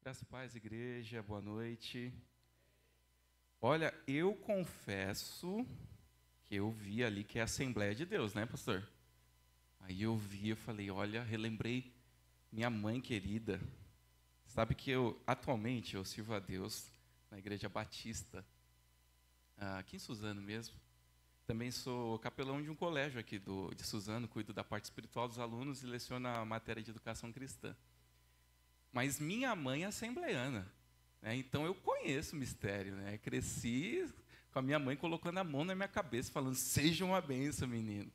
Graça e paz, igreja, boa noite. Olha, eu confesso que eu vi ali que é a Assembleia de Deus, né, pastor? Aí eu vi, eu falei, olha, relembrei minha mãe querida. Sabe que atualmente, eu sirvo a Deus na Igreja Batista, aqui em Suzano mesmo. Também sou capelão de um colégio aqui de Suzano, cuido da parte espiritual dos alunos e leciono a matéria de educação cristã. Mas minha mãe é assembleiana, né? Então eu conheço o mistério, né? Cresci com a minha mãe colocando a mão na minha cabeça, falando, seja uma bênção, menino.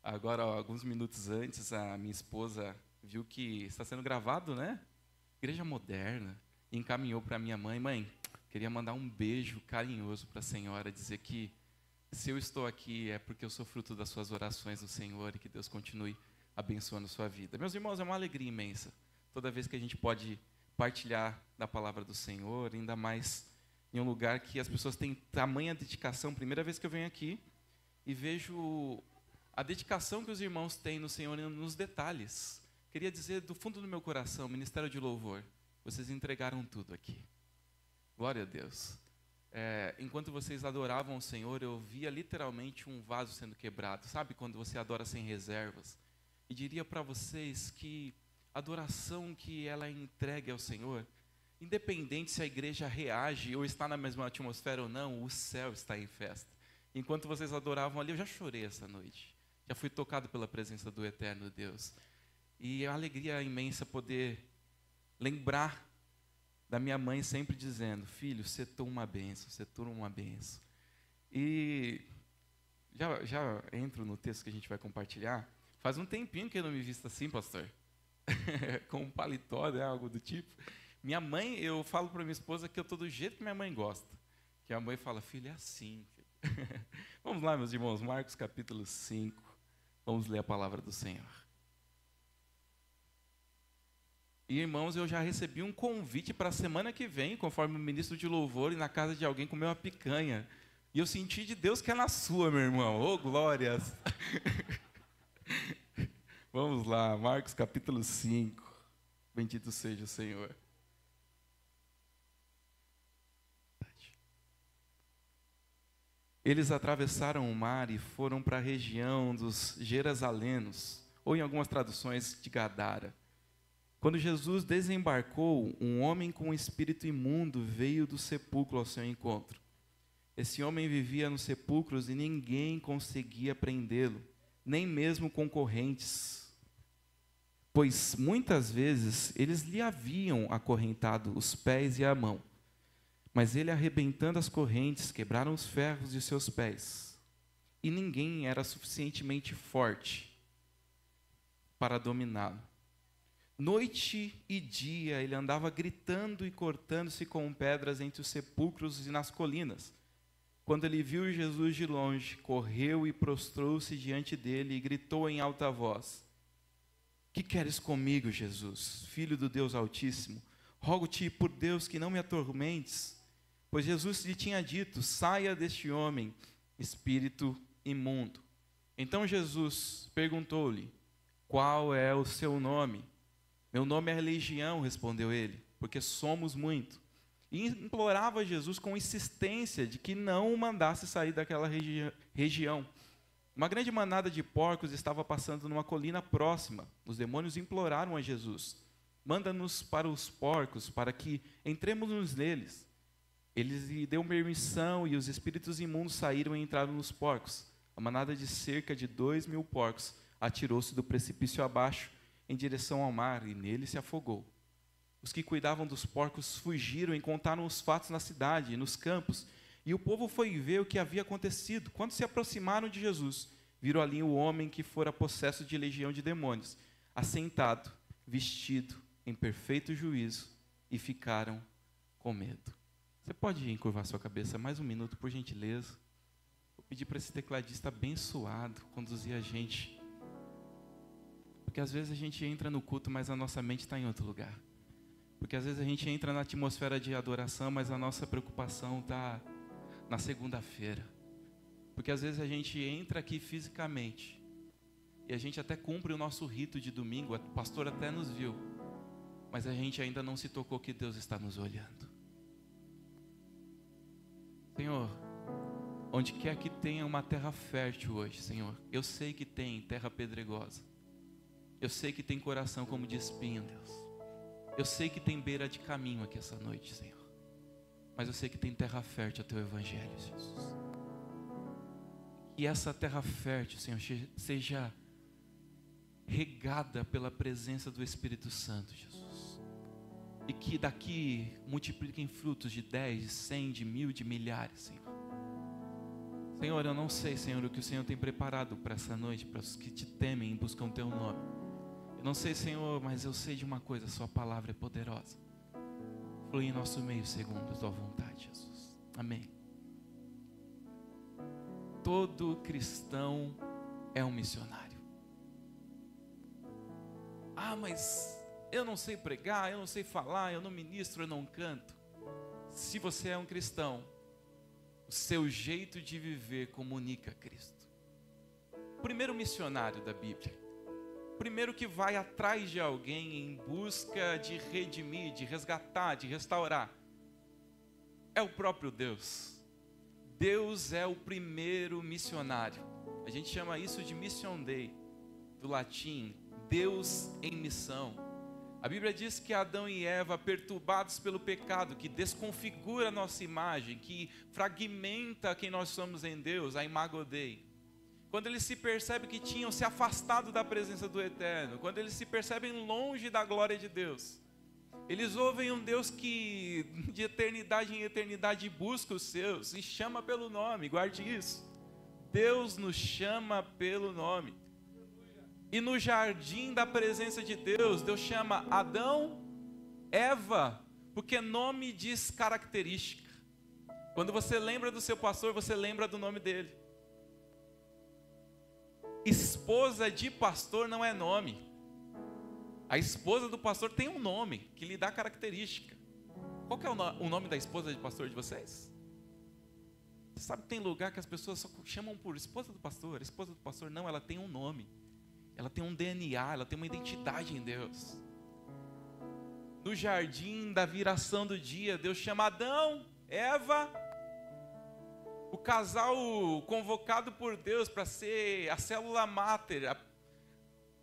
Agora, alguns minutos antes, a minha esposa viu que está sendo gravado, né? Igreja Moderna, e encaminhou para minha mãe, queria mandar um beijo carinhoso para a senhora, dizer que se eu estou aqui é porque eu sou fruto das suas orações do Senhor e que Deus continue abençoando a sua vida. Meus irmãos, é uma alegria imensa toda vez que a gente pode partilhar da palavra do Senhor, ainda mais em um lugar que as pessoas têm tamanha dedicação. Primeira vez que eu venho aqui e vejo a dedicação que os irmãos têm no Senhor nos detalhes. Queria dizer do fundo do meu coração, Ministério de Louvor, vocês entregaram tudo aqui. Glória a Deus. Enquanto vocês adoravam o Senhor, eu via literalmente um vaso sendo quebrado. Sabe quando você adora sem reservas? E diria para vocês que a adoração que ela é entregue ao Senhor, independente se a igreja reage ou está na mesma atmosfera ou não, o céu está em festa. Enquanto vocês adoravam ali, eu já chorei essa noite. Já fui tocado pela presença do eterno Deus. E é uma alegria imensa poder lembrar da minha mãe sempre dizendo, filho, você toma uma bênção, você toma uma bênção. E já entro no texto que a gente vai compartilhar. Faz um tempinho que eu não me visto assim, pastor. Com um paletó, né, algo do tipo. Minha mãe, eu falo para minha esposa que eu estou do jeito que minha mãe gosta. Que a mãe fala, filho, é assim. Filho. Vamos lá, meus irmãos, Marcos capítulo 5. Vamos ler a palavra do Senhor. E, irmãos, eu já recebi um convite para a semana que vem, conforme o ministro de louvor, ir na casa de alguém comer uma picanha. E eu senti de Deus que é na sua, meu irmão. Ô, glórias! Vamos lá, Marcos capítulo 5. Bendito seja o Senhor. Eles atravessaram o mar e foram para a região dos Gerazalenos, ou em algumas traduções, de Gadara. Quando Jesus desembarcou, um homem com um espírito imundo veio do sepulcro ao seu encontro. Esse homem vivia nos sepulcros e ninguém conseguia prendê-lo, nem mesmo concorrentes, pois muitas vezes eles lhe haviam acorrentado os pés e a mão. Mas ele, arrebentando as correntes, quebraram os ferros de seus pés. E ninguém era suficientemente forte para dominá-lo. Noite e dia ele andava gritando e cortando-se com pedras entre os sepulcros e nas colinas. Quando ele viu Jesus de longe, correu e prostrou-se diante dele e gritou em alta voz: que queres comigo, Jesus, Filho do Deus Altíssimo? Rogo-te por Deus que não me atormentes. Pois Jesus lhe tinha dito, saia deste homem, espírito imundo. Então Jesus perguntou-lhe, qual é o seu nome? Meu nome é Legião, respondeu ele, porque somos muito. E implorava Jesus com insistência de que não o mandasse sair daquela região. Uma grande manada de porcos estava passando numa colina próxima. Os demônios imploraram a Jesus, manda-nos para os porcos, para que entremos neles. Eles lhe deu permissão e os espíritos imundos saíram e entraram nos porcos. A manada de cerca de 2.000 porcos atirou-se do precipício abaixo, em direção ao mar, e nele se afogou. Os que cuidavam dos porcos fugiram e contaram os fatos na cidade e nos campos, e o povo foi ver o que havia acontecido. Quando se aproximaram de Jesus, viram ali o homem que fora possesso de legião de demônios, assentado, vestido em perfeito juízo, e ficaram com medo. Você pode encurvar sua cabeça mais um minuto, por gentileza? Vou pedir para esse tecladista abençoado conduzir a gente. Porque às vezes a gente entra no culto, mas a nossa mente está em outro lugar. Porque às vezes a gente entra na atmosfera de adoração, mas a nossa preocupação está na segunda-feira. Porque às vezes a gente entra aqui fisicamente e a gente até cumpre o nosso rito de domingo, o pastor até nos viu. mas a gente ainda não se tocou que Deus está nos olhando. Senhor, onde quer que tenha uma terra fértil hoje, Senhor, eu sei que tem terra pedregosa, eu sei que tem coração como de espinho, Deus, eu sei que tem beira de caminho aqui essa noite, Senhor, mas eu sei que tem terra fértil ao Teu Evangelho, Jesus. Que essa terra fértil, Senhor, seja regada pela presença do Espírito Santo, Jesus. E que daqui multipliquem frutos de 10, de 100, de 1000, de milhares, Senhor. Senhor, eu não sei, Senhor, o que o Senhor tem preparado para essa noite, para os que te temem e buscam o Teu nome. Eu não sei, Senhor, mas eu sei de uma coisa, Sua palavra é poderosa. Flui em nosso meio segundo a Tua vontade, Jesus. Amém. Todo cristão é um missionário. Ah, mas eu não sei pregar, eu não sei falar, eu não ministro, eu não canto. Se você é um cristão, o seu jeito de viver comunica Cristo. O primeiro missionário da Bíblia, o primeiro que vai atrás de alguém em busca de redimir, de resgatar, de restaurar, é o próprio Deus. Deus é o primeiro missionário. A gente chama isso de Mission Dei, do latim, Deus em missão. A Bíblia diz que Adão e Eva, perturbados pelo pecado, que desconfigura a nossa imagem, que fragmenta quem nós somos em Deus, a imago Dei. Quando eles se percebem que tinham se afastado da presença do Eterno, quando eles se percebem longe da glória de Deus, eles ouvem um Deus que de eternidade em eternidade busca os seus e chama pelo nome, guarde isso. Deus nos chama pelo nome. E no jardim da presença de Deus, Deus chama Adão, Eva, porque nome diz característica. Quando você lembra do seu pastor, você lembra do nome dele. Esposa de pastor não é nome. A esposa do pastor tem um nome que lhe dá característica. Qual que é o nome da esposa de pastor de vocês? Você sabe que tem lugar que as pessoas só chamam por esposa do pastor. A esposa do pastor não, ela tem um nome. Ela tem um DNA, ela tem uma identidade em Deus. No jardim da viração do dia, Deus chama Adão, Eva, o casal convocado por Deus para ser a célula máter,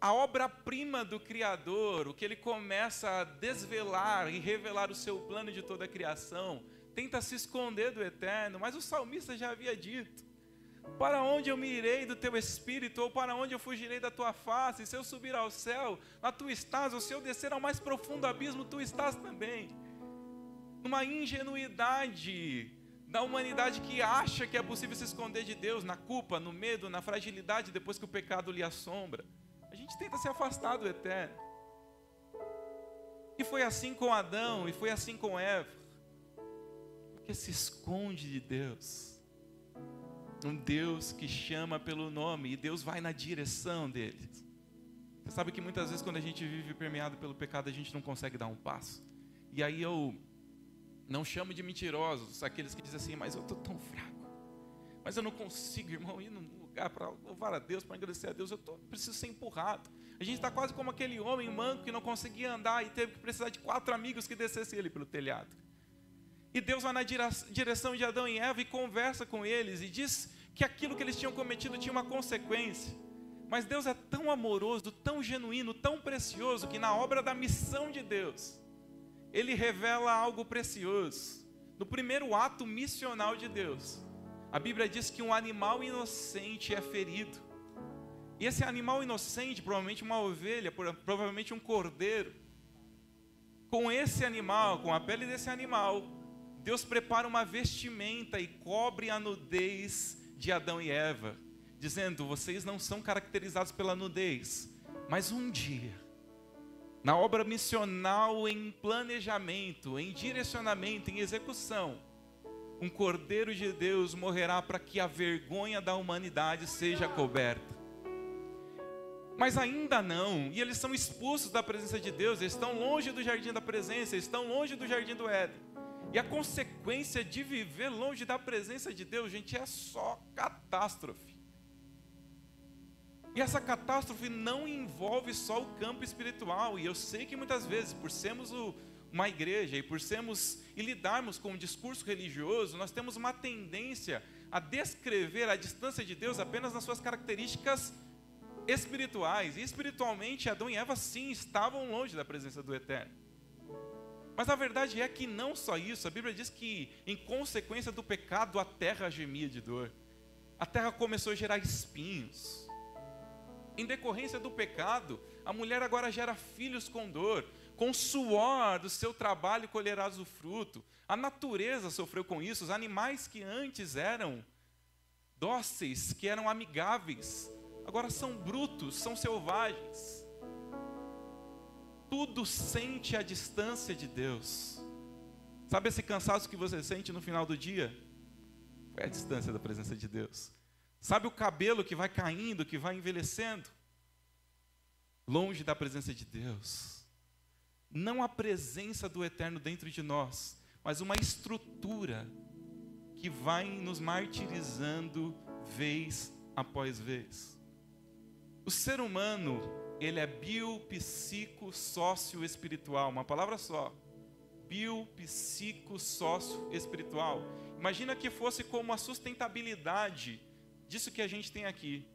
a obra-prima do Criador, o que ele começa a desvelar e revelar o seu plano de toda a criação, tenta se esconder do Eterno, mas o salmista já havia dito: para onde eu me irei do teu espírito, ou para onde eu fugirei da tua face? Se eu subir ao céu, lá tu estás, ou se eu descer ao mais profundo abismo, tu estás também. Numa ingenuidade da humanidade que acha que é possível se esconder de Deus, na culpa, no medo, na fragilidade, depois que o pecado lhe assombra, a gente tenta se afastar do Eterno. E foi assim com Adão, e foi assim com Eva, porque se esconde de Deus. Um Deus que chama pelo nome, e Deus vai na direção deles. Você sabe que muitas vezes quando a gente vive permeado pelo pecado, a gente não consegue dar um passo. E aí eu não chamo de mentirosos aqueles que dizem assim: mas eu estou tão fraco, mas eu não consigo, irmão, ir num lugar para louvar a Deus, para agradecer a Deus, preciso ser empurrado. A gente está quase como aquele homem manco que não conseguia andar e teve que precisar de 4 amigos que descessem ele pelo telhado. E Deus vai na direção de Adão e Eva e conversa com eles e diz que aquilo que eles tinham cometido tinha uma consequência. Mas Deus é tão amoroso, tão genuíno, tão precioso, que na obra da missão de Deus, Ele revela algo precioso. No primeiro ato missional de Deus, a Bíblia diz que um animal inocente é ferido. E esse animal inocente, provavelmente uma ovelha, provavelmente um cordeiro, com esse animal, com a pele desse animal, Deus prepara uma vestimenta e cobre a nudez de Adão e Eva, dizendo: vocês não são caracterizados pela nudez, mas um dia, na obra missional, em planejamento, em direcionamento, em execução, um Cordeiro de Deus morrerá para que a vergonha da humanidade seja coberta. Mas ainda não, e eles são expulsos da presença de Deus, eles estão longe do jardim da presença, eles estão longe do jardim do Éden. E a consequência de viver longe da presença de Deus, gente, é só catástrofe. E essa catástrofe não envolve só o campo espiritual. E eu sei que muitas vezes, por sermos uma igreja e lidarmos com um discurso religioso, nós temos uma tendência a descrever a distância de Deus apenas nas suas características espirituais. E espiritualmente, Adão e Eva sim estavam longe da presença do Eterno. Mas a verdade é que não só isso. A Bíblia diz que em consequência do pecado a terra gemia de dor. A terra começou a gerar espinhos. Em decorrência do pecado, a mulher agora gera filhos com dor. Com o suor do seu trabalho colherás o fruto. A natureza sofreu com isso. Os animais que antes eram dóceis, que eram amigáveis, agora são brutos, são selvagens. Tudo sente a distância de Deus. Sabe esse cansaço que você sente no final do dia? Foi a distância da presença de Deus. Sabe o cabelo que vai caindo, que vai envelhecendo? Longe da presença de Deus. Não a presença do Eterno dentro de nós, mas uma estrutura que vai nos martirizando vez após vez. O ser humano, ele é biopsico-sócio-espiritual, uma palavra só. Biopsico-sócio-espiritual. Imagina que fosse como a sustentabilidade disso que a gente tem aqui.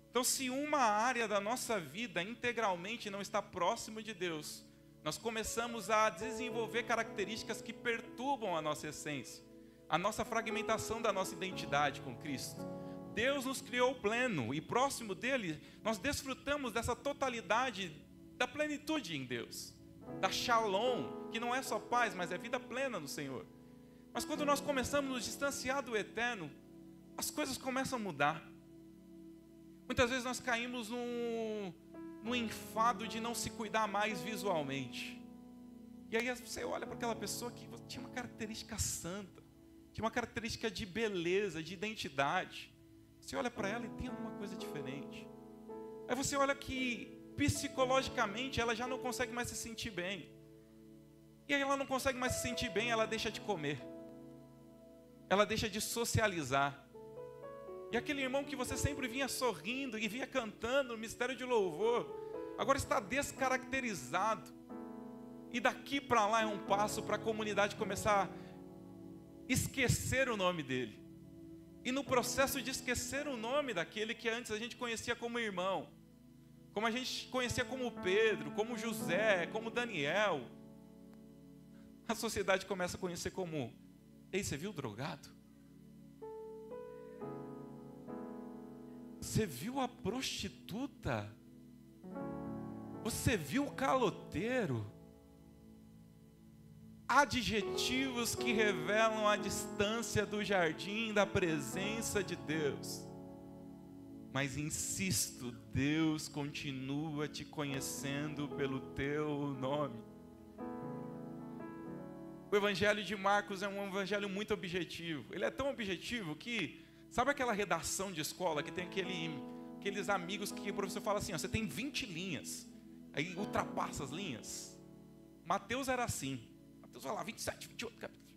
Então, se uma área da nossa vida integralmente não está próximo de Deus, nós começamos a desenvolver características que perturbam a nossa essência, a nossa fragmentação da nossa identidade com Cristo. Deus nos criou pleno e próximo dele, nós desfrutamos dessa totalidade, da plenitude em Deus, da shalom, que não é só paz, mas é vida plena no Senhor. Mas quando nós começamos a nos distanciar do Eterno, as coisas começam a mudar. Muitas vezes nós caímos num enfado de não se cuidar mais visualmente. E aí você olha para aquela pessoa que tinha uma característica santa, tinha uma característica de beleza, de identidade. Você olha para ela e tem alguma coisa diferente. Aí você olha que psicologicamente ela já não consegue mais se sentir bem. E aí ela não consegue mais se sentir bem, ela deixa de comer. Ela deixa de socializar. E aquele irmão que você sempre vinha sorrindo e vinha cantando no mistério de louvor, agora está descaracterizado. E daqui para lá é um passo para a comunidade começar a esquecer o nome dele. E no processo de esquecer o nome daquele que antes a gente conhecia como irmão, como a gente conhecia como Pedro, como José, como Daniel, a sociedade começa a conhecer como: ei, você viu o drogado? Você viu a prostituta? Você viu o caloteiro? Adjetivos que revelam a distância do jardim da presença de Deus. Mas insisto, Deus continua te conhecendo pelo teu nome. O Evangelho de Marcos é um evangelho muito objetivo. Ele é tão objetivo que, sabe aquela redação de escola que tem aqueles amigos que o professor fala assim, ó, você tem 20 linhas, aí ultrapassa as linhas? Mateus era assim. Mateus vai lá, 27, 28 capítulos.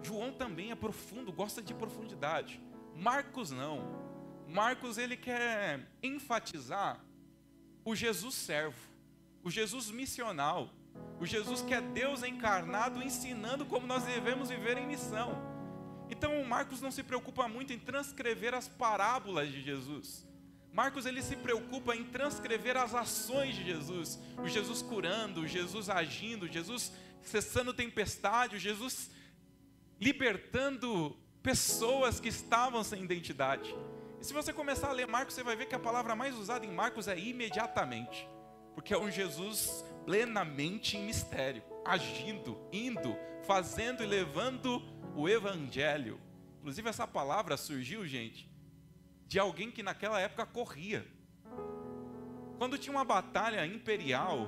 João também é profundo, gosta de profundidade. Marcos não. Marcos, ele quer enfatizar o Jesus servo, o Jesus missional, o Jesus que é Deus encarnado, ensinando como nós devemos viver em missão. Então Marcos não se preocupa muito em transcrever as parábolas de Jesus. Marcos, ele se preocupa em transcrever as ações de Jesus. O Jesus curando, o Jesus agindo, o Jesus cessando tempestade, o Jesus libertando pessoas que estavam sem identidade. E se você começar a ler Marcos, você vai ver que a palavra mais usada em Marcos é imediatamente. Porque é um Jesus plenamente em mistério, agindo, indo, fazendo e levando o Evangelho. Inclusive essa palavra surgiu, gente, de alguém que naquela época corria. Quando tinha uma batalha imperial,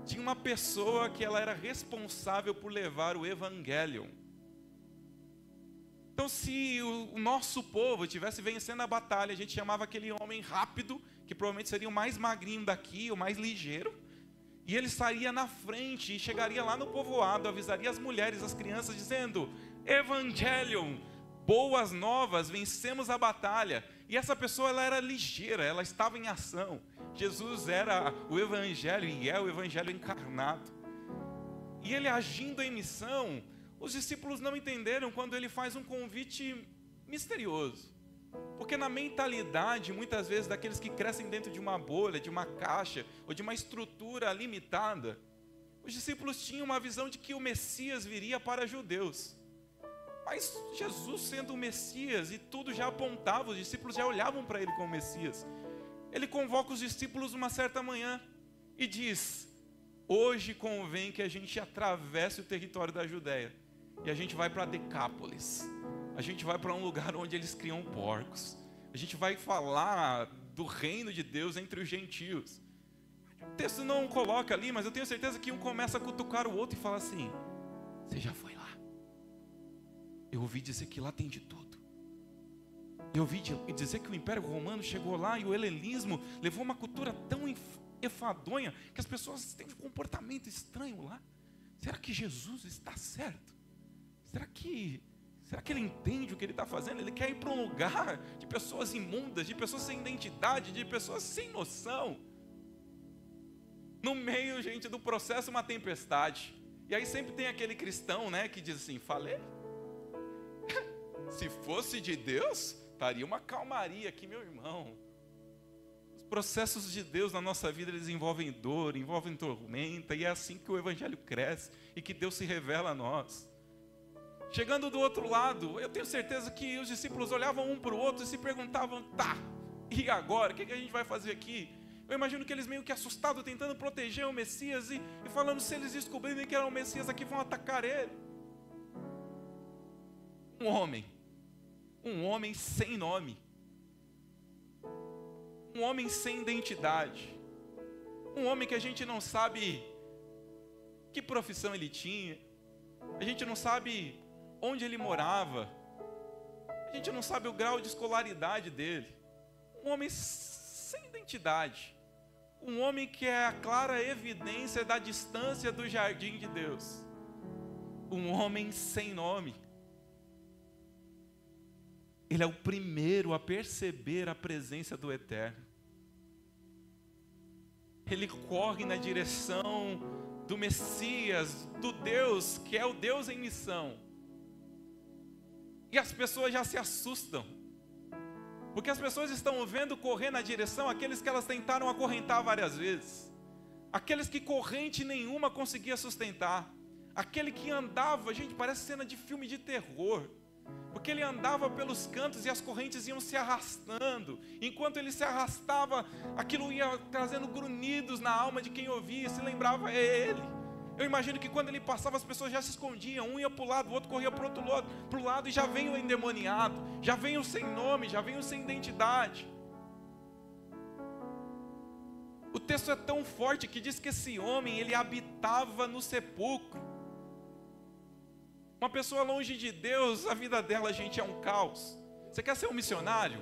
tinha uma pessoa que ela era responsável por levar o Evangelho. Então, se o nosso povo estivesse vencendo a batalha, a gente chamava aquele homem rápido, que provavelmente seria o mais magrinho daqui, o mais ligeiro, e ele sairia na frente e chegaria lá no povoado, avisaria as mulheres, as crianças, dizendo: Evangelion, boas novas, vencemos a batalha. E essa pessoa, ela era ligeira, ela estava em ação. Jesus era o Evangelho e é o Evangelho encarnado. E ele agindo em missão, os discípulos não entenderam quando ele faz um convite misterioso. Porque na mentalidade, muitas vezes, daqueles que crescem dentro de uma bolha, de uma caixa, ou de uma estrutura limitada, os discípulos tinham uma visão de que o Messias viria para judeus. Mas Jesus, sendo o Messias, e tudo já apontava, os discípulos já olhavam para ele como Messias. Ele convoca os discípulos uma certa manhã e diz: hoje convém que a gente atravesse o território da Judéia e a gente vai para Decápolis. A gente vai para um lugar onde eles criam porcos. A gente vai falar do reino de Deus entre os gentios. O texto não coloca ali, mas eu tenho certeza que um começa a cutucar o outro e fala assim: você já foi lá? Eu ouvi dizer que lá tem de tudo. Eu ouvi dizer que o Império Romano chegou lá e o helenismo levou uma cultura tão enfadonha que as pessoas têm um comportamento estranho lá. Será que Jesus está certo? Será que ele entende o que ele está fazendo? Ele quer ir para um lugar de pessoas imundas, de pessoas sem identidade, de pessoas sem noção. No meio, gente, do processo, uma tempestade. E aí sempre tem aquele cristão, né, que diz assim: falei? Se fosse de Deus, estaria uma calmaria aqui, meu irmão. Os processos de Deus na nossa vida, eles envolvem dor, envolvem tormenta, e é assim que o Evangelho cresce e que Deus se revela a nós. Chegando do outro lado, eu tenho certeza que os discípulos olhavam um para o outro e se perguntavam: tá, e agora? O que a gente vai fazer aqui? Eu imagino que eles meio que assustados, tentando proteger o Messias e falando: se eles descobrirem que era o Messias aqui, vão atacar ele. Um homem sem nome, um homem sem identidade, um homem que a gente não sabe que profissão ele tinha, a gente não sabe onde ele morava, a gente não sabe o grau de escolaridade dele, um homem sem identidade, um homem que é a clara evidência da distância do jardim de Deus, um homem sem nome. Ele é o primeiro a perceber a presença do Eterno. Ele corre na direção do Messias, do Deus, que é o Deus em missão. E as pessoas já se assustam, porque as pessoas estão vendo correr na direção aqueles que elas tentaram acorrentar várias vezes, aqueles que corrente nenhuma conseguia sustentar, aquele que andava, gente, parece cena de filme de terror, porque ele andava pelos cantos e as correntes iam se arrastando. Enquanto ele se arrastava, aquilo ia trazendo grunhidos na alma de quem ouvia, se lembrava: é ele. Eu imagino que quando ele passava, as pessoas já se escondiam, um ia para o lado, o outro corria para o lado, e já vem o endemoniado, já vem o sem nome, já vem o sem identidade. O texto é tão forte que diz que esse homem, ele habitava no sepulcro. Uma pessoa longe de Deus, a vida dela, gente, é um caos. Você quer ser um missionário?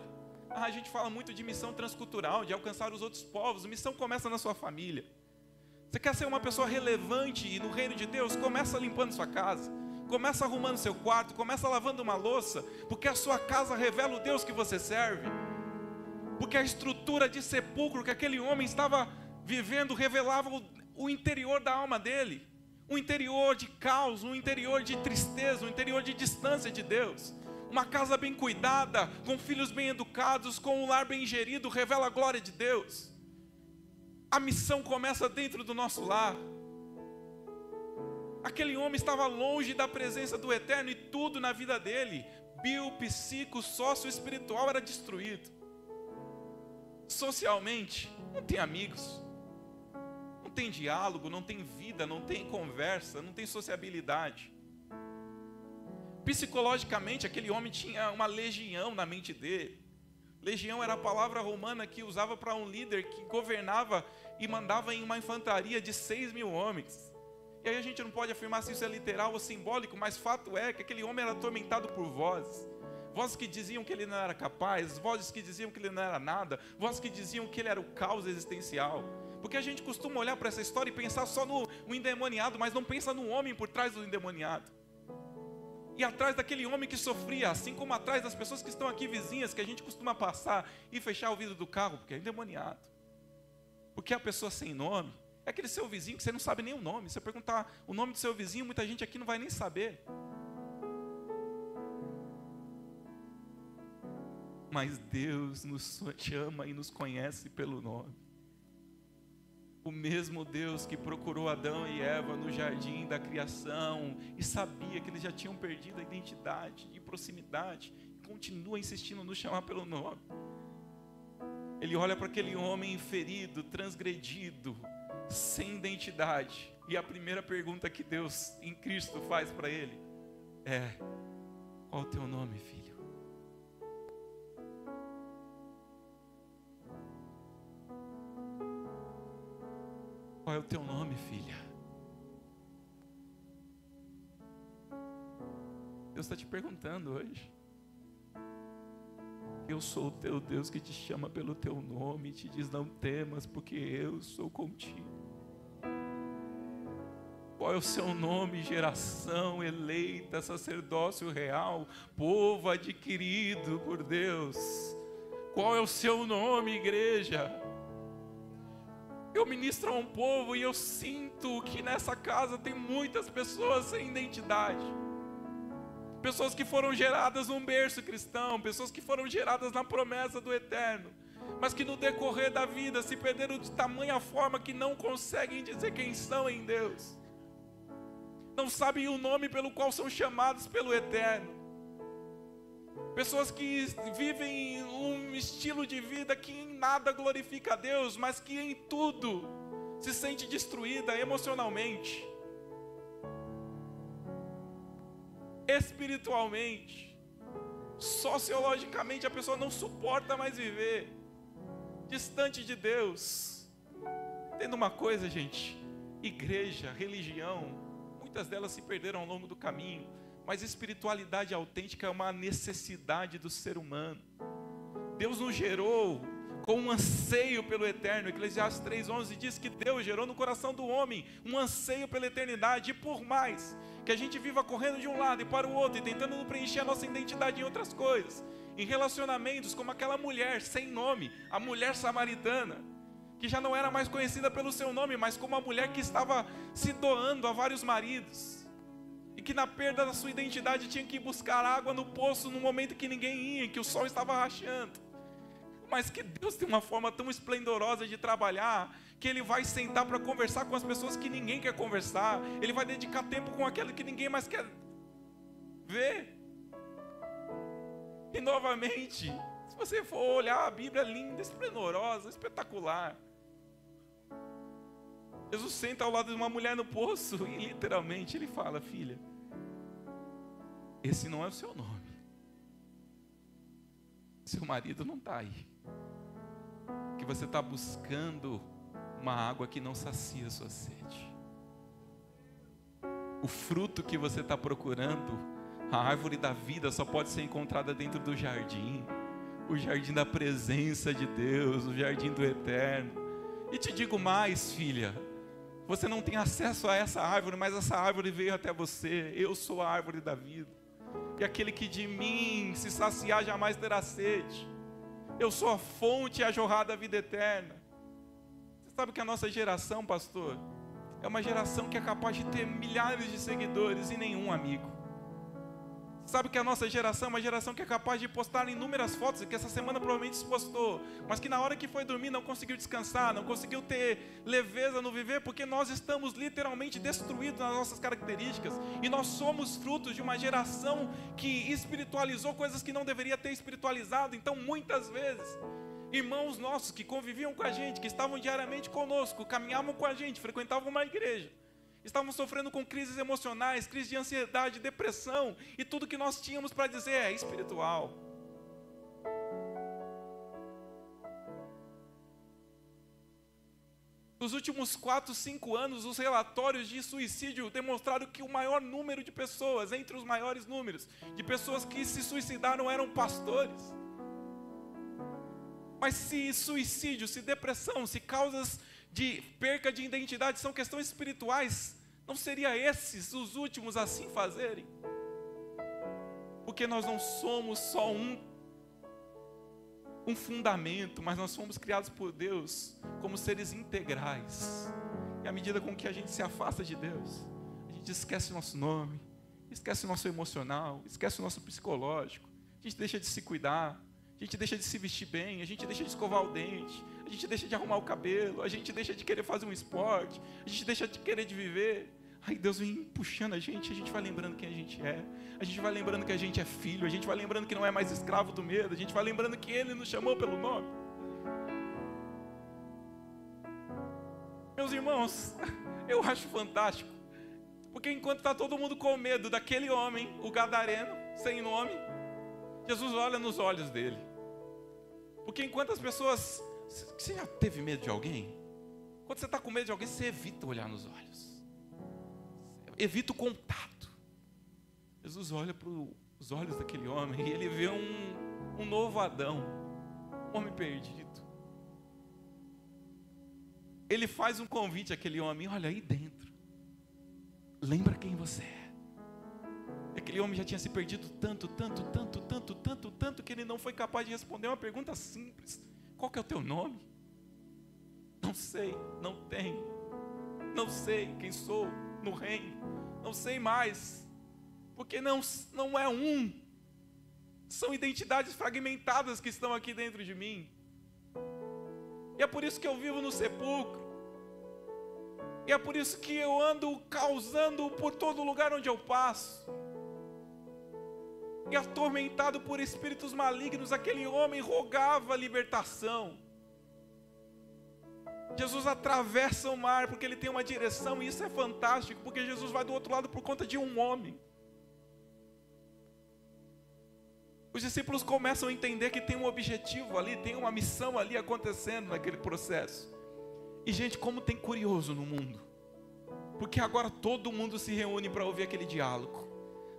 A gente fala muito de missão transcultural, de alcançar os outros povos. A missão começa na sua família. Você quer ser uma pessoa relevante e no reino de Deus? Começa limpando sua casa, começa arrumando seu quarto, começa lavando uma louça, porque a sua casa revela o Deus que você serve. Porque a estrutura de sepulcro que aquele homem estava vivendo revelava o interior da alma dele. Um interior de caos, um interior de tristeza, um interior de distância de Deus. Uma casa bem cuidada, com filhos bem educados, com um lar bem gerido, revela a glória de Deus. A missão começa dentro do nosso lar. Aquele homem estava longe da presença do Eterno e tudo na vida dele, bio, psico, sócio espiritual, era destruído. Socialmente, não tem amigos, não tem diálogo, não tem vida, não tem conversa, não tem sociabilidade. Psicologicamente, aquele homem tinha uma legião na mente dele. Legião era a palavra romana que usava para um líder que governava e mandava em uma infantaria de 6.000 homens. E aí a gente não pode afirmar se isso é literal ou simbólico, mas fato é que aquele homem era atormentado por vozes. Vozes que diziam que ele não era capaz, vozes que diziam que ele não era nada, vozes que diziam que ele era o caos existencial. Porque a gente costuma olhar para essa história e pensar só no endemoniado, mas não pensa no homem por trás do endemoniado. e atrás daquele homem que sofria, assim como atrás das pessoas que estão aqui vizinhas, que a gente costuma passar e fechar o vidro do carro, porque é endemoniado. Porque a pessoa sem nome é aquele seu vizinho que você não sabe nem o nome. Se você perguntar o nome do seu vizinho, muita gente aqui não vai nem saber. Mas Deus nos chama e nos conhece pelo nome. O mesmo Deus que procurou Adão e Eva no jardim da criação e sabia que eles já tinham perdido a identidade e proximidade, continua insistindo em nos chamar pelo nome. Ele olha para aquele homem ferido, transgredido, sem identidade, e a primeira pergunta que Deus em Cristo faz para ele é: qual é o teu nome, filho? Qual é o teu nome, filha? Deus está te perguntando hoje. Eu sou o teu Deus que te chama pelo teu nome e te diz: não temas, porque eu sou contigo. Qual é o seu nome, geração eleita, sacerdócio real, povo adquirido por Deus? Qual é o seu nome, igreja? Eu ministro a um povo e eu sinto que nessa casa tem muitas pessoas sem identidade. Pessoas que foram geradas num berço cristão, pessoas que foram geradas na promessa do eterno, mas que no decorrer da vida se perderam de tamanha forma que não conseguem dizer quem são em Deus. Não sabem o nome pelo qual são chamados pelo eterno. Pessoas que vivem um estilo de vida que em nada glorifica a Deus, mas que em tudo se sente destruída emocionalmente, espiritualmente, sociologicamente. A pessoa não suporta mais viver distante de Deus. Entenda uma coisa, gente: igreja, religião, muitas delas se perderam ao longo do caminho, mas espiritualidade autêntica é uma necessidade do ser humano. Deus nos gerou com um anseio pelo eterno. Eclesiastes 3:11 diz que Deus gerou no coração do homem um anseio pela eternidade, e por mais que a gente viva correndo de um lado e para o outro, e tentando preencher a nossa identidade em outras coisas, em relacionamentos como aquela mulher sem nome, a mulher samaritana, que já não era mais conhecida pelo seu nome, mas como a mulher que estava se doando a vários maridos, e que na perda da sua identidade tinha que ir buscar água no poço no momento que ninguém ia, que o sol estava rachando. Mas que Deus tem uma forma tão esplendorosa de trabalhar, que Ele vai sentar para conversar com as pessoas que ninguém quer conversar. Ele vai dedicar tempo com aquele que ninguém mais quer ver. E novamente, se você for olhar, a Bíblia é linda, esplendorosa, espetacular. Jesus senta ao lado de uma mulher no poço e literalmente Ele fala: filha, esse não é o seu nome. Seu marido não está aí. Que você está buscando uma água que não sacia a sua sede. O fruto que você está procurando, a árvore da vida, só pode ser encontrada dentro do jardim. O jardim da presença de Deus, o jardim do eterno. E te digo mais, filha, você não tem acesso a essa árvore, mas essa árvore veio até você. Eu sou a árvore da vida. E aquele que de mim se saciar jamais terá sede. Eu sou a fonte e a jorrada da vida eterna. Você sabe que a nossa geração, pastor, é uma geração que é capaz de ter milhares de seguidores e nenhum amigo. Sabe que a nossa geração é uma geração que é capaz de postar inúmeras fotos, que essa semana provavelmente se postou, mas que na hora que foi dormir não conseguiu descansar, não conseguiu ter leveza no viver, porque nós estamos literalmente destruídos nas nossas características, e nós somos frutos de uma geração que espiritualizou coisas que não deveria ter espiritualizado. Então muitas vezes, irmãos nossos que conviviam com a gente, que estavam diariamente conosco, caminhavam com a gente, frequentavam uma igreja, estavam sofrendo com crises emocionais, crise de ansiedade, depressão, e tudo que nós tínhamos para dizer é espiritual. Nos últimos 4, 5 anos, os relatórios de suicídio demonstraram que o maior número de pessoas, entre os maiores números, de pessoas que se suicidaram eram pastores. Mas se suicídio, se depressão, se causas de perca de identidade são questões espirituais, não seria esses os últimos a assim fazerem? Porque nós não somos só um fundamento, mas nós fomos criados por Deus como seres integrais. E à medida com que a gente se afasta de Deus, a gente esquece o nosso nome, esquece o nosso emocional, esquece o nosso psicológico, a gente deixa de se cuidar, a gente deixa de se vestir bem, a gente deixa de escovar o dente, a gente deixa de arrumar o cabelo, a gente deixa de querer fazer um esporte, a gente deixa de querer de viver. Aí Deus vem puxando a gente vai lembrando quem a gente é, a gente vai lembrando que a gente é filho, a gente vai lembrando que não é mais escravo do medo, a gente vai lembrando que Ele nos chamou pelo nome. Meus irmãos, eu acho fantástico, porque enquanto está todo mundo com medo daquele homem, o gadareno, sem nome, Jesus olha nos olhos dele. Porque enquanto as pessoas... Você já teve medo de alguém? Quando você está com medo de alguém, você evita olhar nos olhos, evita o contato. Jesus olha para os olhos daquele homem e ele vê um novo Adão, um homem perdido. Ele faz um convite àquele homem: olha aí dentro, lembra quem você é. Aquele homem já tinha se perdido tanto, que ele não foi capaz de responder uma pergunta simples: qual que é o teu nome? Não sei, não tenho, não sei quem sou no reino, não sei mais, porque não é um, são identidades fragmentadas que estão aqui dentro de mim. E é por isso que eu vivo no sepulcro, e é por isso que eu ando causando por todo lugar onde eu passo, e atormentado por espíritos malignos. Aquele homem rogava libertação. Jesus atravessa o mar porque ele tem uma direção, e isso é fantástico, porque Jesus vai do outro lado por conta de um homem. Os discípulos começam a entender que tem um objetivo ali, tem uma missão ali acontecendo naquele processo. E gente, como tem curioso no mundo, porque agora todo mundo se reúne para ouvir aquele diálogo.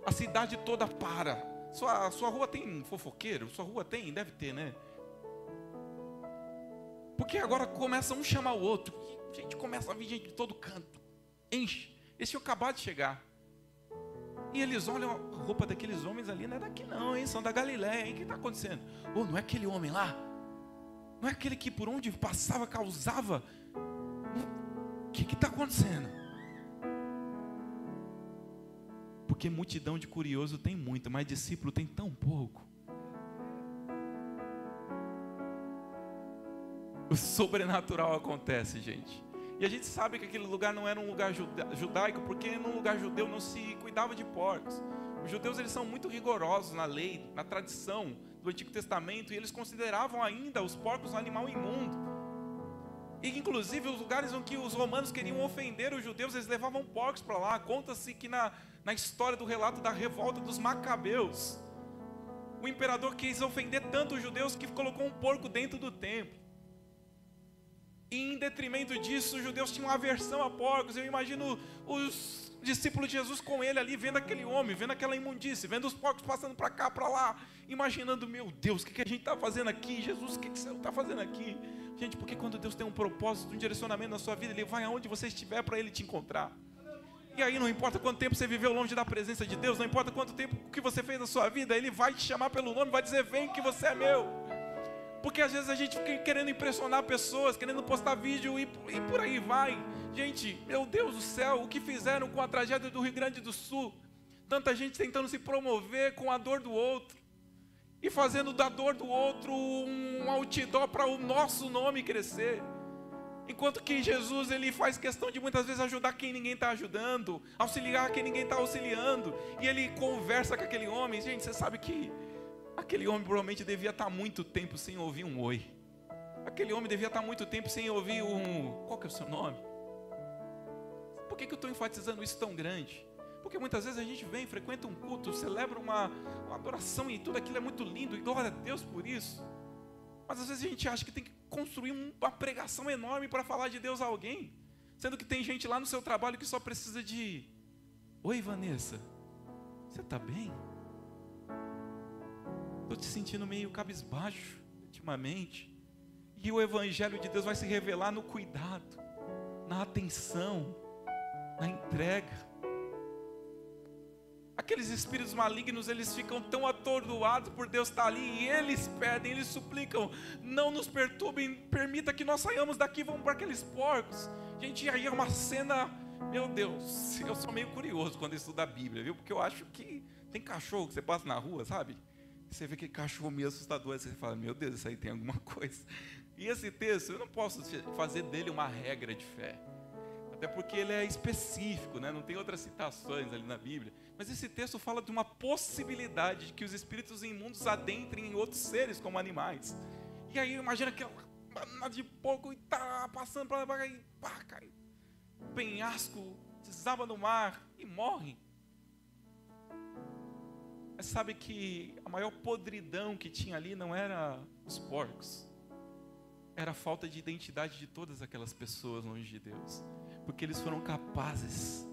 A cidade toda para. Sua rua tem fofoqueiro? Sua rua tem? Deve ter, né? Porque agora começa um chamar o outro. E, gente, começa a vir gente de todo canto. Enche. Eles tinham acabado de chegar. E eles olham, a roupa daqueles homens ali não é daqui não, hein? São da Galiléia, hein? O que está acontecendo? Oh, não é aquele homem lá? Não é aquele que por onde passava causava? O que está acontecendo? Porque multidão de curioso tem muito, mas discípulo tem tão pouco. O sobrenatural acontece, gente. E a gente sabe que aquele lugar não era um lugar judaico, porque num lugar judeu não se cuidava de porcos. Os judeus, eles são muito rigorosos na lei, na tradição do Antigo Testamento, e eles consideravam ainda os porcos um animal imundo. E inclusive os lugares em que os romanos queriam ofender os judeus, eles levavam porcos para lá. Conta-se que na história do relato da revolta dos Macabeus, o imperador quis ofender tanto os judeus que colocou um porco dentro do templo. E em detrimento disso, os judeus tinham aversão a porcos. Eu imagino os discípulos de Jesus com ele ali, vendo aquele homem, vendo aquela imundície, vendo os porcos passando para cá, para lá, imaginando: meu Deus, o que a gente está fazendo aqui? Jesus, o que você está fazendo aqui? Gente, porque quando Deus tem um propósito, um direcionamento na sua vida, Ele vai aonde você estiver para Ele te encontrar. E aí não importa quanto tempo você viveu longe da presença de Deus, não importa quanto tempo que você fez na sua vida, Ele vai te chamar pelo nome, vai dizer: vem que você é meu. Porque às vezes a gente fica querendo impressionar pessoas, querendo postar vídeo e por aí vai. Gente, meu Deus do céu, o que fizeram com a tragédia do Rio Grande do Sul? Tanta gente tentando se promover com a dor do outro, e fazendo da dor do outro um outdoor para o nosso nome crescer. Enquanto que Jesus, ele faz questão de muitas vezes ajudar quem ninguém está ajudando, auxiliar quem ninguém está auxiliando. E ele conversa com aquele homem. Gente, você sabe que aquele homem provavelmente devia estar muito tempo sem ouvir um oi. Aquele homem devia estar muito tempo sem ouvir qual que é o seu nome? Por que eu estou enfatizando isso tão grande? Porque muitas vezes a gente vem, frequenta um culto, celebra uma adoração e tudo aquilo é muito lindo, e glória a Deus por isso. Mas às vezes a gente acha que tem que construir uma pregação enorme para falar de Deus a alguém, sendo que tem gente lá no seu trabalho que só precisa de: oi, Vanessa, você está bem? Estou te sentindo meio cabisbaixo ultimamente. E o Evangelho de Deus vai se revelar no cuidado, na atenção, na entrega. Aqueles espíritos malignos, eles ficam tão atordoados por Deus estar ali, e eles pedem, eles suplicam: não nos perturbem, permita que nós saiamos daqui, vamos para aqueles porcos. Gente, aí é uma cena, meu Deus, eu sou meio curioso quando eu estudo a Bíblia, viu? Porque eu acho que tem cachorro que você passa na rua, sabe? Você vê aquele cachorro meio assustador, aí você fala: meu Deus, isso aí tem alguma coisa. E esse texto, eu não posso fazer dele uma regra de fé, até porque ele é específico, né? Não tem outras citações ali na Bíblia. Mas esse texto fala de uma possibilidade de que os espíritos imundos adentrem em outros seres, como animais. E aí imagina que ela de porco e tá passando para lá e pá, cai. Penhasco, desaba no mar e morre. Mas sabe que a maior podridão que tinha ali não era os porcos. Era a falta de identidade de todas aquelas pessoas longe de Deus. Porque eles foram capazes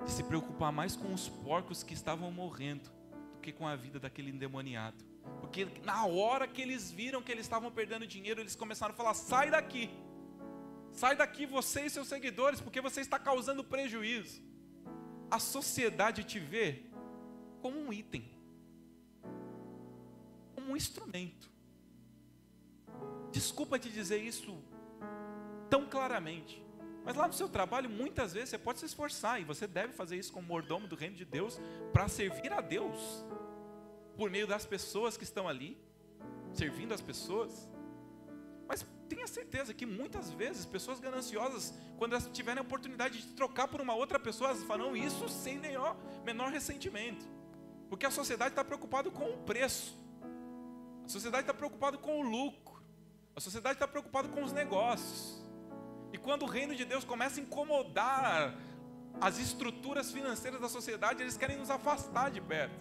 de se preocupar mais com os porcos que estavam morrendo do que com a vida daquele endemoniado. Porque na hora que eles viram que eles estavam perdendo dinheiro, eles começaram a falar: sai daqui você e seus seguidores, porque você está causando prejuízo. A sociedade te vê como um item, como um instrumento. Desculpa te dizer isso tão claramente, mas lá no seu trabalho, muitas vezes, você pode se esforçar, e você deve fazer isso como mordomo do reino de Deus, para servir a Deus, por meio das pessoas que estão ali, servindo as pessoas. Mas tenha certeza que muitas vezes, pessoas gananciosas, quando elas tiverem a oportunidade de trocar por uma outra pessoa, elas farão isso sem menor ressentimento. Porque a sociedade está preocupada com o preço, a sociedade está preocupada com o lucro, a sociedade está preocupada com os negócios. E quando o reino de Deus começa a incomodar as estruturas financeiras da sociedade, eles querem nos afastar de perto.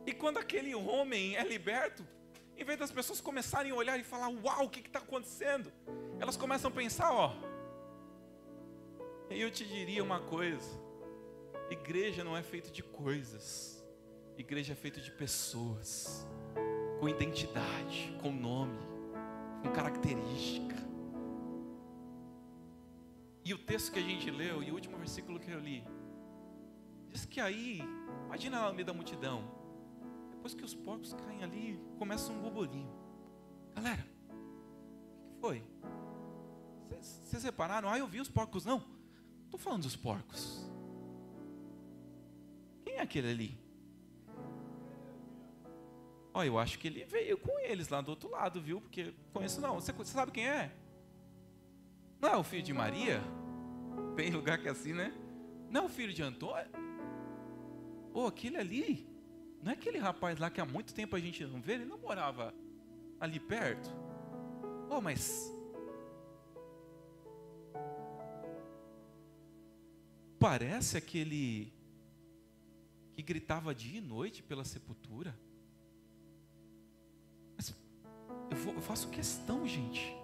E quando aquele homem é liberto, em vez das pessoas começarem a olhar e falar: uau, o que está acontecendo? Elas começam a pensar: e eu te diria uma coisa: igreja não é feita de coisas, igreja é feita de pessoas, com identidade, com nome, com característica. E o texto que a gente leu, e o último versículo que eu li, diz que aí, imagina lá no meio da multidão, depois que os porcos caem ali, começa um burburinho. Galera, o que foi? Vocês repararam? Eu vi os porcos. Não, estou falando dos porcos. Quem é aquele ali? Eu acho que ele veio com eles lá do outro lado, viu? Porque conheço não. Você sabe quem é? Não é o filho de Maria? Tem lugar que é assim, né? Não é o filho de Antônio? Aquele ali, não é aquele rapaz lá que há muito tempo a gente não vê? Ele não morava ali perto? Mas parece aquele que gritava dia e noite pela sepultura. Mas eu faço questão, gente.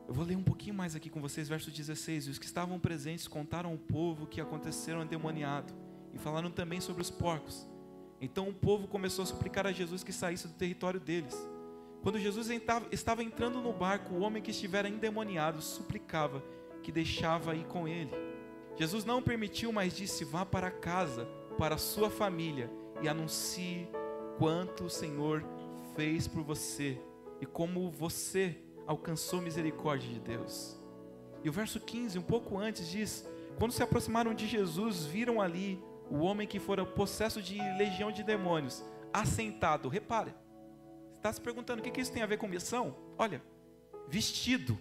Eu vou ler um pouquinho mais aqui com vocês, verso 16. E os que estavam presentes contaram ao povo o que aconteceram endemoniado, e falaram também sobre os porcos. Então o povo começou a suplicar a Jesus que saísse do território deles. Quando Jesus estava entrando no barco, o homem que estivera endemoniado suplicava que deixava ir com ele. Jesus não permitiu, mas disse: vá para casa, para a sua família, e anuncie quanto o Senhor fez por você, e como você alcançou misericórdia de Deus. E o verso 15, um pouco antes, diz: quando se aproximaram de Jesus, viram ali o homem que fora possesso de legião de demônios, assentado. Repare, você está se perguntando o que isso tem a ver com missão? Olha, vestido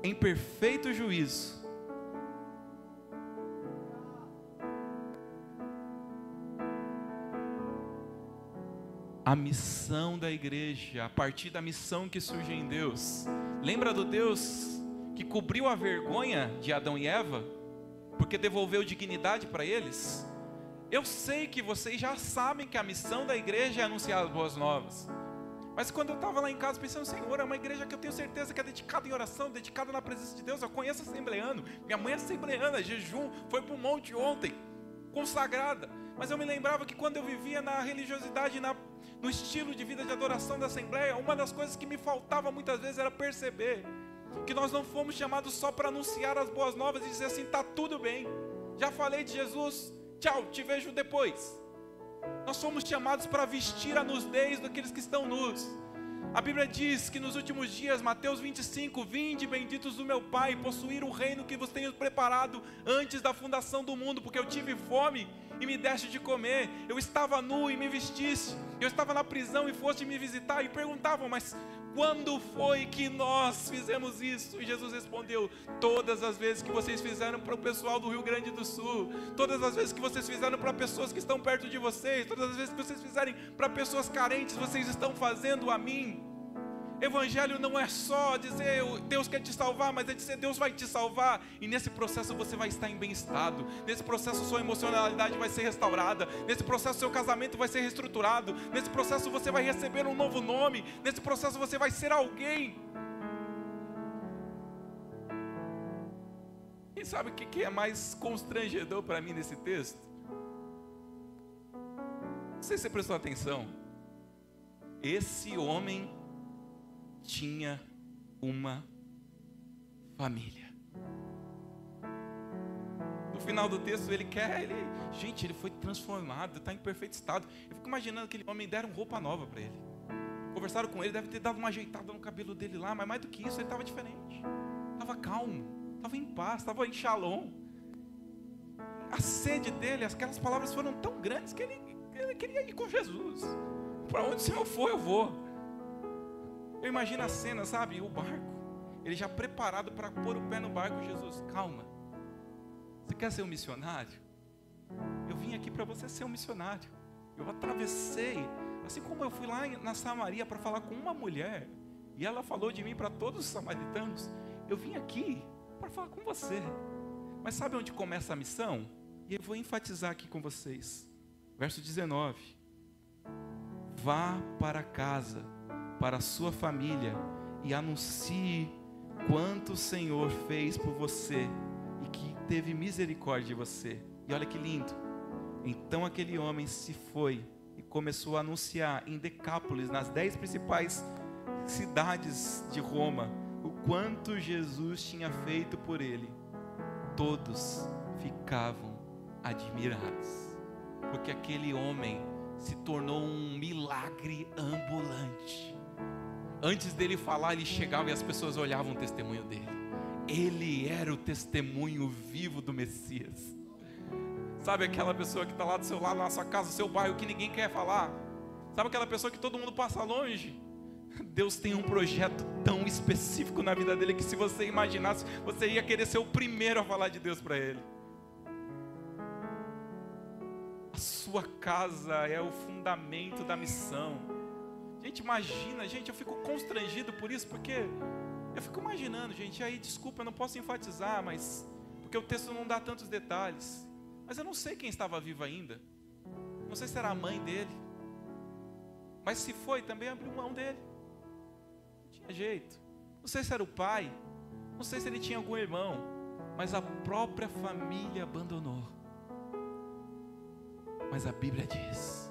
em perfeito juízo. A missão da igreja, a partir da missão que surge em Deus. Lembra do Deus que cobriu a vergonha de Adão e Eva, porque devolveu dignidade para eles? Eu sei que vocês já sabem que a missão da igreja é anunciar as boas novas. Mas quando eu estava lá em casa pensando: Senhor, é uma igreja que eu tenho certeza que é dedicada em oração, dedicada na presença de Deus. Eu conheço assembleano, minha mãe é assembleana, jejum, foi para o monte ontem, consagrada. Mas eu me lembrava que quando eu vivia na religiosidade, no estilo de vida de adoração da Assembleia, uma das coisas que me faltava muitas vezes era perceber que nós não fomos chamados só para anunciar as boas novas e dizer assim, está tudo bem, já falei de Jesus, tchau, te vejo depois. Nós somos chamados para vestir a nudez daqueles que estão nus. A Bíblia diz que nos últimos dias, Mateus 25, vinde benditos do meu Pai, possuir o reino que vos tenho preparado antes da fundação do mundo, porque eu tive fome e me deste de comer, eu estava nu e me vestiste, eu estava na prisão e foste me visitar. E perguntavam, mas quando foi que nós fizemos isso? E Jesus respondeu, todas as vezes que vocês fizeram para o pessoal do Rio Grande do Sul, todas as vezes que vocês fizeram para pessoas que estão perto de vocês, todas as vezes que vocês fizerem para pessoas carentes, vocês estão fazendo a mim. Evangelho não é só dizer Deus quer te salvar, mas é dizer Deus vai te salvar, e nesse processo você vai estar em bem estado, nesse processo sua emocionalidade vai ser restaurada, nesse processo seu casamento vai ser reestruturado, nesse processo você vai receber um novo nome, nesse processo você vai ser alguém. E sabe o que é mais constrangedor para mim nesse texto? Não sei se você prestou atenção. Esse homem tinha uma família. No final do texto gente, ele foi transformado, está em perfeito estado. Eu fico imaginando que aquele homem deram roupa nova para ele, conversaram com ele, deve ter dado uma ajeitada no cabelo dele lá, mas mais do que isso, ele estava diferente, estava calmo, estava em paz, estava em shalom. A sede dele, aquelas palavras foram tão grandes que ele queria ir com Jesus. Para onde o Senhor for, eu vou. Eu imagino a cena, sabe? O barco, ele já preparado para pôr o pé no barco. Jesus, calma, você quer ser um missionário? Eu vim aqui para você ser um missionário. Eu atravessei, assim como eu fui lá na Samaria para falar com uma mulher, e ela falou de mim para todos os samaritanos, eu vim aqui para falar com você. Mas sabe onde começa a missão? E eu vou enfatizar aqui com vocês, verso 19, vá para casa, para a sua família, e anuncie quanto o Senhor fez por você, e que teve misericórdia de você. E olha que lindo, então aquele homem se foi, e começou a anunciar em Decápolis, nas 10 principais cidades de Roma, o quanto Jesus tinha feito por ele. Todos ficavam admirados, porque aquele homem se tornou um milagre ambulante. Antes dele falar, ele chegava e as pessoas olhavam o testemunho dele. Ele era o testemunho vivo do Messias. Sabe aquela pessoa que está lá do seu lado, na sua casa, no seu bairro, que ninguém quer falar? Sabe aquela pessoa que todo mundo passa longe? Deus tem um projeto tão específico na vida dele, que se você imaginasse, você ia querer ser o primeiro a falar de Deus para ele. A sua casa é o fundamento da missão. Gente, imagina, gente, eu fico constrangido por isso, porque eu fico imaginando, gente, aí, desculpa, eu não posso enfatizar, mas, porque o texto não dá tantos detalhes, mas eu não sei quem estava vivo ainda, não sei se era a mãe dele, mas se foi, também abriu mão dele, não tinha jeito, não sei se era o pai, não sei se ele tinha algum irmão, mas a própria família abandonou. Mas a Bíblia diz,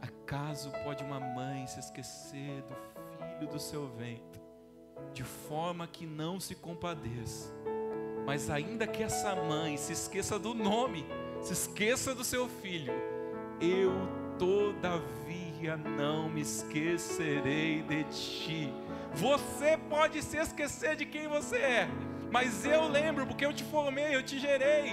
acaso pode uma mãe se esquecer do filho do seu ventre, de forma que não se compadeça? Mas ainda que essa mãe se esqueça do nome, se esqueça do seu filho, eu todavia não me esquecerei de ti. Você pode se esquecer de quem você é, mas eu lembro, porque eu te formei, eu te gerei.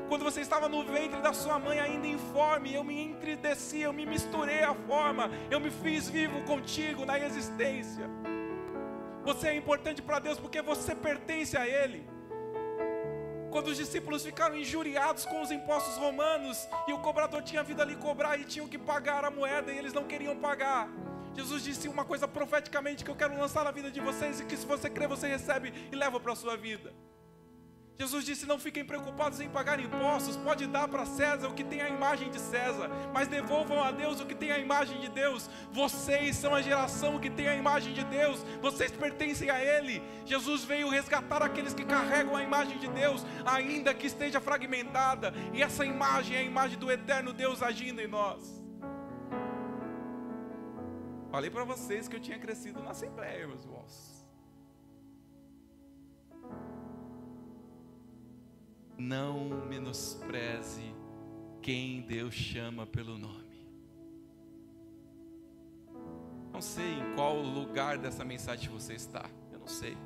Quando você estava no ventre da sua mãe ainda informe, eu me entrideci, eu me misturei à forma, eu me fiz vivo contigo na existência. Você é importante para Deus porque você pertence a Ele. Quando os discípulos ficaram injuriados com os impostos romanos, e o cobrador tinha vindo ali cobrar e tinham que pagar a moeda, e eles não queriam pagar, Jesus disse uma coisa profeticamente que eu quero lançar na vida de vocês, e que se você crer, você recebe e leva para a sua vida. Jesus disse: não fiquem preocupados em pagar impostos, pode dar para César o que tem a imagem de César, mas devolvam a Deus o que tem a imagem de Deus. Vocês são a geração que tem a imagem de Deus, vocês pertencem a Ele. Jesus veio resgatar aqueles que carregam a imagem de Deus, ainda que esteja fragmentada, e essa imagem é a imagem do eterno Deus agindo em nós. Falei para vocês que eu tinha crescido na Assembleia, meus irmãos. Não menospreze quem Deus chama pelo nome. Não sei em qual lugar dessa mensagem você está. Eu não sei.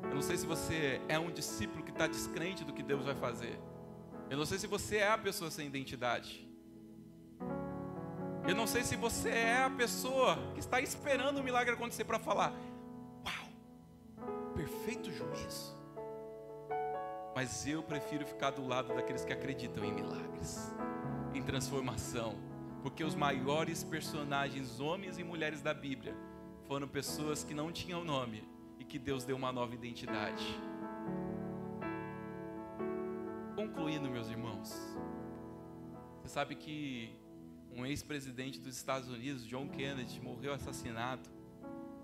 Eu não sei se você é um discípulo que está descrente do que Deus vai fazer. Eu não sei se você é a pessoa sem identidade. Eu não sei se você é a pessoa que está esperando o milagre acontecer para falar: uau, perfeito juízo. Mas eu prefiro ficar do lado daqueles que acreditam em milagres, em transformação, porque os maiores personagens, homens e mulheres da Bíblia, foram pessoas que não tinham nome e que Deus deu uma nova identidade. Concluindo, meus irmãos, você sabe que um ex-presidente dos Estados Unidos, John Kennedy, morreu assassinado,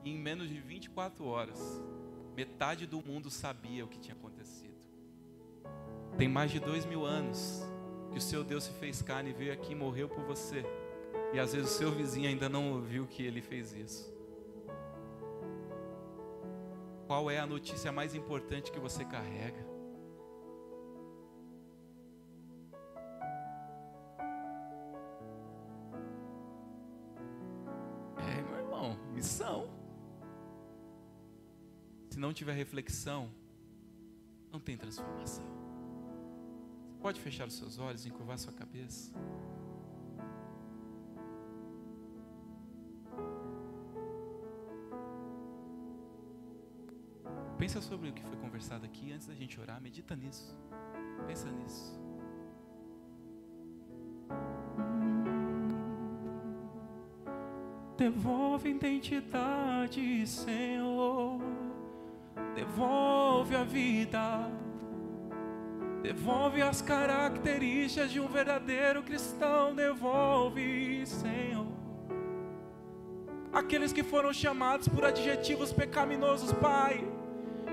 e em menos de 24 horas, metade do mundo sabia o que tinha acontecido. Tem mais de 2000 anos que o seu Deus se fez carne e veio aqui e morreu por você. E às vezes o seu vizinho ainda não ouviu que ele fez isso. Qual é a notícia mais importante que você carrega? Meu irmão, missão. Se não tiver reflexão, não tem transformação. Pode fechar os seus olhos e encurvar sua cabeça. Pensa sobre o que foi conversado aqui antes da gente orar. Medita nisso. Pensa nisso. Devolve a identidade, Senhor. Devolve a vida. Devolve as características de um verdadeiro cristão. Devolve, Senhor. Aqueles que foram chamados por adjetivos pecaminosos, Pai,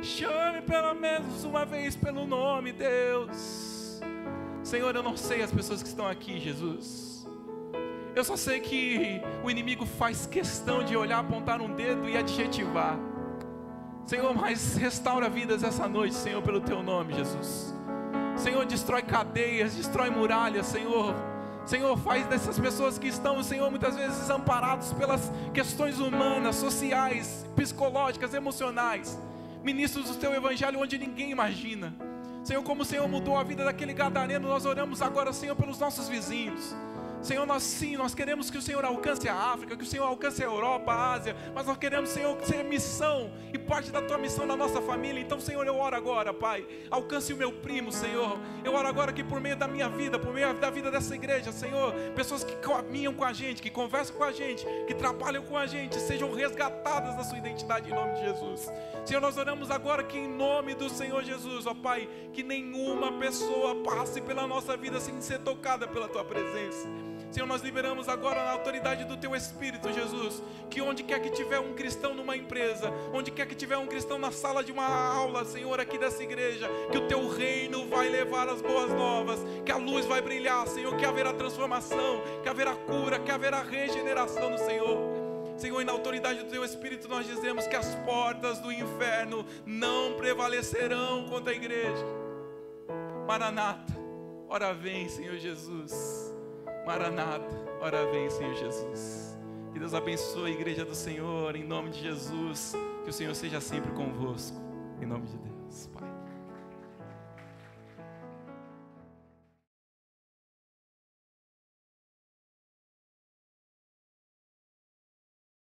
chame pelo menos uma vez pelo nome, Deus. Senhor, eu não sei as pessoas que estão aqui, Jesus. Eu só sei que o inimigo faz questão de olhar, apontar um dedo e adjetivar. Senhor, mas restaura vidas essa noite, Senhor, pelo Teu nome, Jesus. Senhor, destrói cadeias, destrói muralhas, Senhor. Senhor, faz dessas pessoas que estão, Senhor, muitas vezes desamparados pelas questões humanas, sociais, psicológicas, emocionais, ministros do Teu Evangelho onde ninguém imagina. Senhor, como o Senhor mudou a vida daquele gadareno, nós oramos agora, Senhor, pelos nossos vizinhos. Senhor, nós queremos que o Senhor alcance a África, que o Senhor alcance a Europa, a Ásia, mas nós queremos, Senhor, ser missão e parte da Tua missão na nossa família. Então, Senhor, eu oro agora, Pai, alcance o meu primo, Senhor. Eu oro agora que por meio da minha vida, por meio da vida dessa igreja, Senhor, pessoas que caminham com a gente, que conversam com a gente, que trabalham com a gente, sejam resgatadas da sua identidade em nome de Jesus. Senhor, nós oramos agora que em nome do Senhor Jesus, ó Pai, que nenhuma pessoa passe pela nossa vida sem ser tocada pela Tua presença. Senhor, nós liberamos agora na autoridade do Teu Espírito, Jesus, que onde quer que tiver um cristão numa empresa, onde quer que tiver um cristão na sala de uma aula, Senhor, aqui dessa igreja, que o Teu reino vai levar as boas novas, que a luz vai brilhar, Senhor, que haverá transformação, que haverá cura, que haverá regeneração no Senhor. Senhor, e na autoridade do Teu Espírito nós dizemos que as portas do inferno não prevalecerão contra a igreja. Maranata, ora vem, Senhor Jesus. Maranata, ora vem, Senhor Jesus. Que Deus abençoe a igreja do Senhor, em nome de Jesus. Que o Senhor seja sempre convosco, em nome de Deus, Pai.